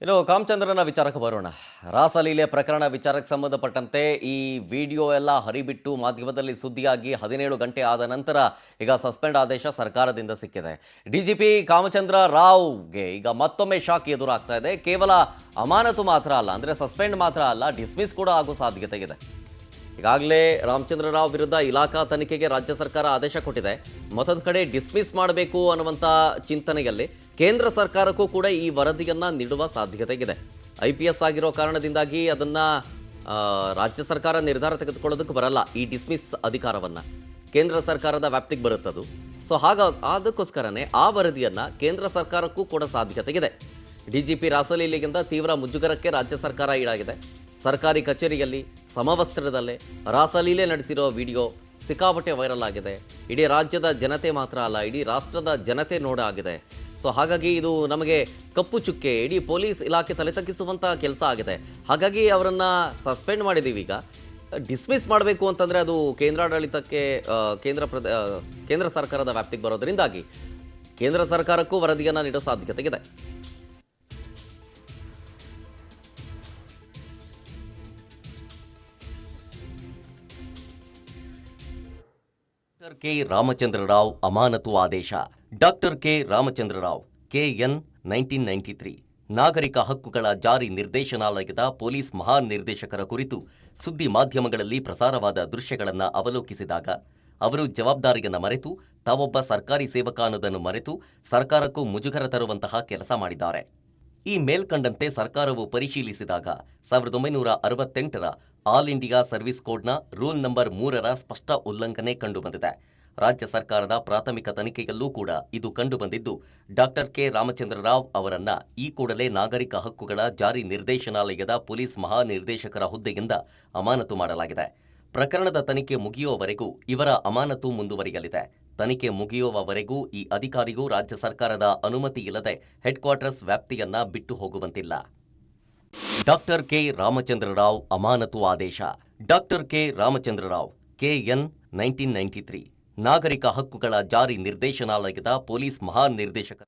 ಇನ್ನು ಕಾಮಚಂದ್ರನ ವಿಚಾರಕ್ಕೆ ಬರೋಣ. ರಾಸಲೀಲೆ ಪ್ರಕರಣ ವಿಚಾರಕ್ಕೆ ಸಂಬಂಧಪಟ್ಟಂತೆ ಈ ವಿಡಿಯೋ ಎಲ್ಲ ಹರಿಬಿಟ್ಟು ಮಾಧ್ಯಮದಲ್ಲಿ ಸುದ್ದಿಯಾಗಿ 17 ಗಂಟೆ ಆದ ನಂತರ ಈಗ ಸಸ್ಪೆಂಡ್ ಆದೇಶ ಸರ್ಕಾರದಿಂದ ಸಿಕ್ಕಿದೆ. ಡಿಜಿಪಿ ಕಾಮಚಂದ್ರ ರಾವ್ಗೆ ಈಗ ಮತ್ತೊಮ್ಮೆ ಶಾಕ್ ಎದುರಾಗ್ತಾ ಇದೆ. ಕೇವಲ ಅಮಾನತು ಮಾತ್ರ ಅಲ್ಲ, ಅಂದರೆ ಸಸ್ಪೆಂಡ್ ಮಾತ್ರ ಅಲ್ಲ, ಡಿಸ್ಮಿಸ್ ಕೂಡ ಆಗೋ ಸಾಧ್ಯತೆ ಇದೆ. ಈಗಾಗಲೇ ರಾಮಚಂದ್ರ ರಾವ್ ವಿರುದ್ಧ ಇಲಾಖಾ ತನಿಖೆಗೆ ರಾಜ್ಯ ಸರ್ಕಾರ ಆದೇಶ ಕೊಟ್ಟಿದೆ. ಮತ್ತೊಂದು ಕಡೆ ಡಿಸ್ಮಿಸ್ ಮಾಡಬೇಕು ಅನ್ನುವಂಥ ಚಿಂತನೆಯಲ್ಲಿ ಕೇಂದ್ರ ಸರ್ಕಾರಕ್ಕೂ ಕೂಡ ಈ ವರದಿಯನ್ನು ನೀಡುವ ಸಾಧ್ಯತೆ ಇದೆ. IPS ಆಗಿರೋ ಕಾರಣದಿಂದಾಗಿ ಅದನ್ನು ರಾಜ್ಯ ಸರ್ಕಾರ ನಿರ್ಧಾರ ತೆಗೆದುಕೊಳ್ಳೋದಕ್ಕೆ ಬರಲ್ಲ. ಈ ಡಿಸ್ಮಿಸ್ ಅಧಿಕಾರವನ್ನು ಕೇಂದ್ರ ಸರ್ಕಾರದ ವ್ಯಾಪ್ತಿಗೆ ಬರುತ್ತದು. ಸೊ ಅದಕ್ಕೋಸ್ಕರನೇ ಆ ವರದಿಯನ್ನು ಕೇಂದ್ರ ಸರ್ಕಾರಕ್ಕೂ ಕೂಡ ಸಾಧ್ಯತೆ ಇದೆ. DGP ರಾಸಲೀಲೆಗಿಂತ ತೀವ್ರ ಮುಜುಗರಕ್ಕೆ ರಾಜ್ಯ ಸರ್ಕಾರ ಈಡಾಗಿದೆ. ಸರ್ಕಾರಿ ಕಚೇರಿಯಲ್ಲಿ ಸಮವಸ್ತ್ರದಲ್ಲೇ ರಾಸಲೀಲೆ ನಡೆಸಿರೋ ವಿಡಿಯೋ ಸಿಕ್ಕಾಪಟ್ಟೆ ವೈರಲ್ ಆಗಿದೆ. ಇಡೀ ರಾಜ್ಯದ ಜನತೆ ಮಾತ್ರ ಅಲ್ಲ, ಇಡೀ ರಾಷ್ಟ್ರದ ಜನತೆ ನೋಡಾಗಿದೆ. ಸೊ ಹಾಗಾಗಿ ಇದು ನಮಗೆ ಕಪ್ಪು ಚುಕ್ಕೆ, ಇಡೀ ಪೊಲೀಸ್ ಇಲಾಖೆ ತಲೆ ತಗ್ಗಿಸುವಂಥ ಕೆಲಸ ಆಗಿದೆ. ಹಾಗಾಗಿ ಅವರನ್ನು ಸಸ್ಪೆಂಡ್ ಮಾಡಿದ್ದೀವಿ. ಈಗ ಡಿಸ್ಮಿಸ್ ಮಾಡಬೇಕು ಅಂತಂದರೆ ಅದು ಕೇಂದ್ರಾಡಳಿತಕ್ಕೆ ಕೇಂದ್ರ ಸರ್ಕಾರದ ವ್ಯಾಪ್ತಿಗೆ ಬರೋದರಿಂದಾಗಿ ಕೇಂದ್ರ ಸರ್ಕಾರಕ್ಕೂ ವರದಿಯನ್ನು ನೀಡೋ ಸಾಧ್ಯತೆ ಇದೆ. ಡಾಕ್ಟರ್ ಕೆ ರಾಮಚಂದ್ರ ರಾವ್ ಅಮಾನತು ಆದೇಶ. Doctor K Ramachandra Rao KN 1993 ನಾಗರಿಕ ಹಕ್ಕುಗಳ ಜಾರಿ ನಿರ್ದೇಶನಾಲಯದ ಪೊಲೀಸ್ ಮಹಾನಿರ್ದೇಶಕರ ಕುರಿತು ಸುದ್ದಿ ಮಾಧ್ಯಮಗಳಲ್ಲಿ ಪ್ರಸಾರವಾದ ದೃಶ್ಯಗಳನ್ನು ಅವಲೋಕಿಸಿದಾಗ ಅವರು ಜವಾಬ್ದಾರಿಯನ್ನು ಮರೆತು ತಾವೊಬ್ಬ ಸರ್ಕಾರಿ ಸೇವಕ ಅನ್ನೋದನ್ನು ಮರೆತು ಸರ್ಕಾರಕ್ಕೂ ಮುಜುಗರ ತರುವಂತಹ ಕೆಲಸ ಮಾಡಿದ್ದಾರೆ. ಈ ಮೇಲ್ಕಂಡಂತೆ ಸರ್ಕಾರವು ಪರಿಶೀಲಿಸಿದಾಗ 1968ರ ಆಲ್ ಇಂಡಿಯಾ ಸರ್ವಿಸ್ ಕೋಡ್ನ ರೂಲ್ ನಂಬರ್ 3ರ ಸ್ಪಷ್ಟ ಉಲ್ಲಂಘನೆ ಕಂಡುಬಂದಿದೆ. ರಾಜ್ಯ ಸರ್ಕಾರದ ಪ್ರಾಥಮಿಕ ತನಿಖೆಯಲ್ಲೂ ಕೂಡ ಇದು ಕಂಡುಬಂದಿದ್ದು, ಡಾಕ್ಟರ್ ಕೆ ರಾಮಚಂದ್ರ ರಾವ್ ಅವರನ್ನ ಈ ಕೂಡಲೇ ನಾಗರಿಕ ಹಕ್ಕುಗಳ ಜಾರಿ ನಿರ್ದೇಶನಾಲಯದ ಪೊಲೀಸ್ ಮಹಾನಿರ್ದೇಶಕರ ಹುದ್ದೆಯಿಂದ ಅಮಾನತು ಮಾಡಲಾಗಿದೆ. ಪ್ರಕರಣದ ತನಿಖೆ ಮುಗಿಯುವವರೆಗೂ ಇವರ ಅಮಾನತು ಮುಂದುವರಿಯಲಿದೆ. ತನಿಖೆ ಮುಗಿಯುವವರೆಗೂ ಈ ಅಧಿಕಾರಿಗೂ ರಾಜ್ಯ ಸರ್ಕಾರದ ಅನುಮತಿ ಇಲ್ಲದೆ ಹೆಡ್ ಕ್ವಾರ್ಟರ್ಸ್ ವ್ಯಾಪ್ತಿಯನ್ನ ಬಿಟ್ಟು ಹೋಗುವಂತಿಲ್ಲ. ಡಾಕ್ಟರ್ ಕೆ ರಾಮಚಂದ್ರ ರಾವ್ ಅಮಾನತು ಆದೇಶ. Doctor K Ramachandra Rao KN 1993 ನಾಗರಿಕ ಹಕ್ಕುಗಳ ಜಾರಿ ನಿರ್ದೇಶನಾಲಯದ ಪೊಲೀಸ್ ಮಹಾನಿರ್ದೇಶಕ